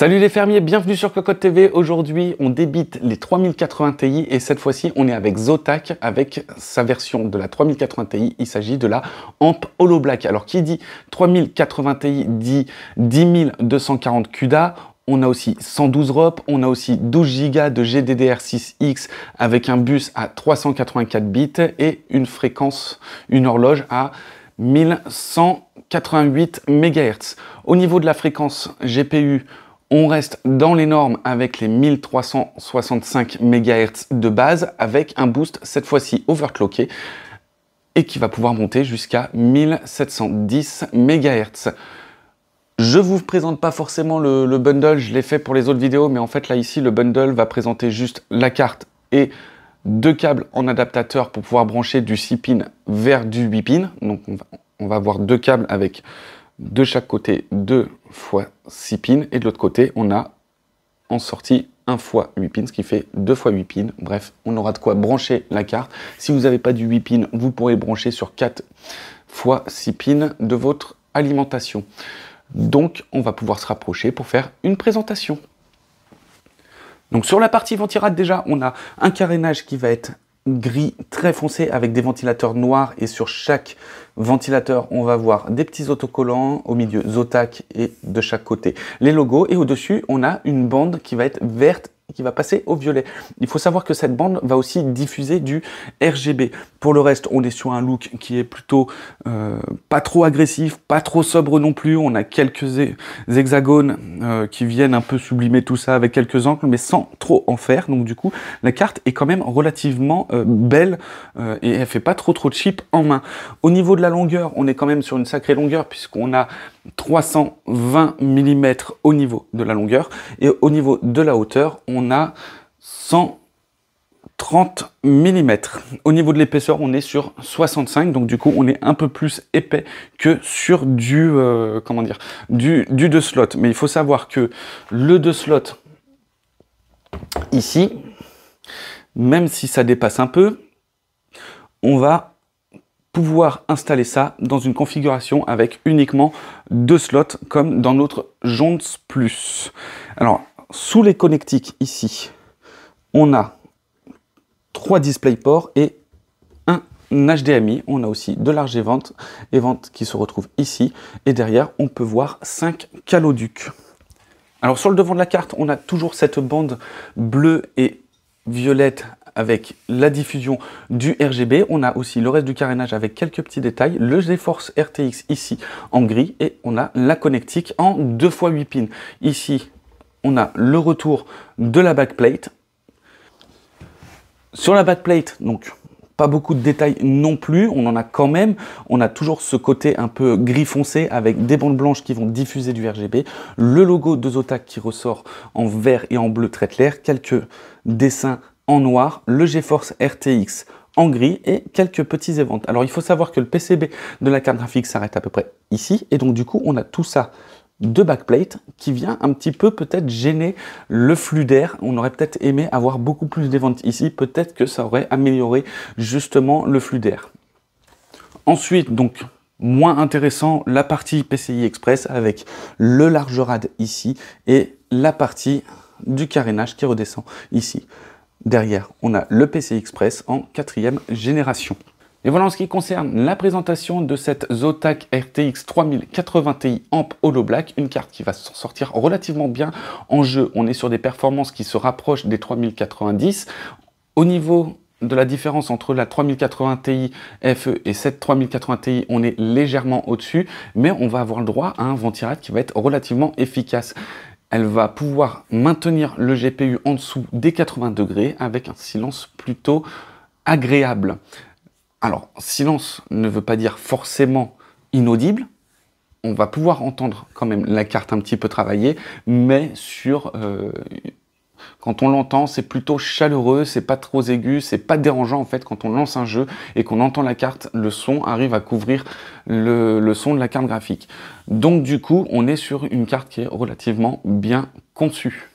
Salut les fermiers, bienvenue sur Cocotte TV. Aujourd'hui, on débite les 3080 Ti et cette fois-ci, on est avec Zotac avec sa version de la 3080 Ti. Il s'agit de la Amp Holo Black. Alors, qui dit 3080 Ti dit 10240 CUDA. On a aussi 112 ROP, on a aussi 12 Go de GDDR6X avec un bus à 384 bits et une fréquence, une horloge à 1188 MHz. Au niveau de la fréquence GPU, on reste dans les normes avec les 1365 MHz de base avec un boost cette fois-ci overclocké et qui va pouvoir monter jusqu'à 1710 MHz. Je vous présente pas forcément le bundle, je l'ai fait pour les autres vidéos, mais en fait là ici le bundle va présenter juste la carte et deux câbles en adaptateur pour pouvoir brancher du 6 pins vers du 8 pins. Donc on va avoir deux câbles avec de chaque côté 2 x 6 pins et de l'autre côté on a en sortie 1 x 8 pins, ce qui fait 2 x 8 pins. Bref, on aura de quoi brancher la carte. Si vous n'avez pas du 8 pins, vous pourrez brancher sur 4 x 6 pins de votre alimentation. Donc on va pouvoir se rapprocher pour faire une présentation. Donc sur la partie ventirad déjà, on a un carénage qui va être gris très foncé avec des ventilateurs noirs et sur chaque ventilateur on va avoir des petits autocollants au milieu Zotac et de chaque côté les logos et au-dessus on a une bande qui va être verte qui va passer au violet. Il faut savoir que cette bande va aussi diffuser du RGB. Pour le reste, on est sur un look qui est plutôt pas trop agressif, pas trop sobre non plus. On a quelques hexagones qui viennent un peu sublimer tout ça avec quelques angles, mais sans trop en faire. Donc du coup, la carte est quand même relativement belle et elle fait pas trop cheap en main. Au niveau de la longueur, on est quand même sur une sacrée longueur puisqu'on a 320 mm au niveau de la longueur et au niveau de la hauteur on a 130 mm. Au niveau de l'épaisseur on est sur 65, donc du coup on est un peu plus épais que sur du comment dire, du 2 slots. Mais il faut savoir que le 2 slots ici, même si ça dépasse un peu, on va pouvoir installer ça dans une configuration avec uniquement 2 slots comme dans notre Jones Plus. Alors, sous les connectiques ici, on a 3 DisplayPort et un HDMI. On a aussi de l'Argevent et vente qui se retrouve ici. Et derrière, on peut voir 5 caloducs. Alors, sur le devant de la carte, on a toujours cette bande bleue et violette avec la diffusion du RGB. On a aussi le reste du carénage avec quelques petits détails, le GeForce RTX ici en gris et on a la connectique en 2 x 8 pins. Ici, on a le retour de la backplate. Sur la backplate, donc pas beaucoup de détails non plus, on en a quand même. On a toujours ce côté un peu gris foncé avec des bandes blanches qui vont diffuser du RGB, le logo de Zotac qui ressort en vert et en bleu très clair, quelques dessins en noir, le GeForce RTX en gris et quelques petits évents. Alors il faut savoir que le PCB de la carte graphique s'arrête à peu près ici et donc du coup on a tout ça de backplate qui vient un petit peu peut-être gêner le flux d'air. On aurait peut-être aimé avoir beaucoup plus d'évents ici, peut-être que ça aurait amélioré justement le flux d'air. Ensuite donc moins intéressant, la partie PCI Express avec le large rad ici et la partie du carénage qui redescend ici. Derrière, on a le PCI Express en 4e génération. Et voilà en ce qui concerne la présentation de cette Zotac RTX 3080 Ti Amp Holo Black, une carte qui va s'en sortir relativement bien en jeu. On est sur des performances qui se rapprochent des 3090. Au niveau de la différence entre la 3080 Ti FE et cette 3080 Ti, on est légèrement au-dessus, mais on va avoir le droit à un ventirad qui va être relativement efficace. Elle va pouvoir maintenir le GPU en dessous des 80 degrés avec un silence plutôt agréable. Alors, silence ne veut pas dire forcément inaudible. On va pouvoir entendre quand même la carte un petit peu travailler, mais sur quand on l'entend, c'est plutôt chaleureux, c'est pas trop aigu, c'est pas dérangeant en fait quand on lance un jeu et qu'on entend la carte, le son arrive à couvrir le son de la carte graphique. Donc du coup, on est sur une carte qui est relativement bien conçue.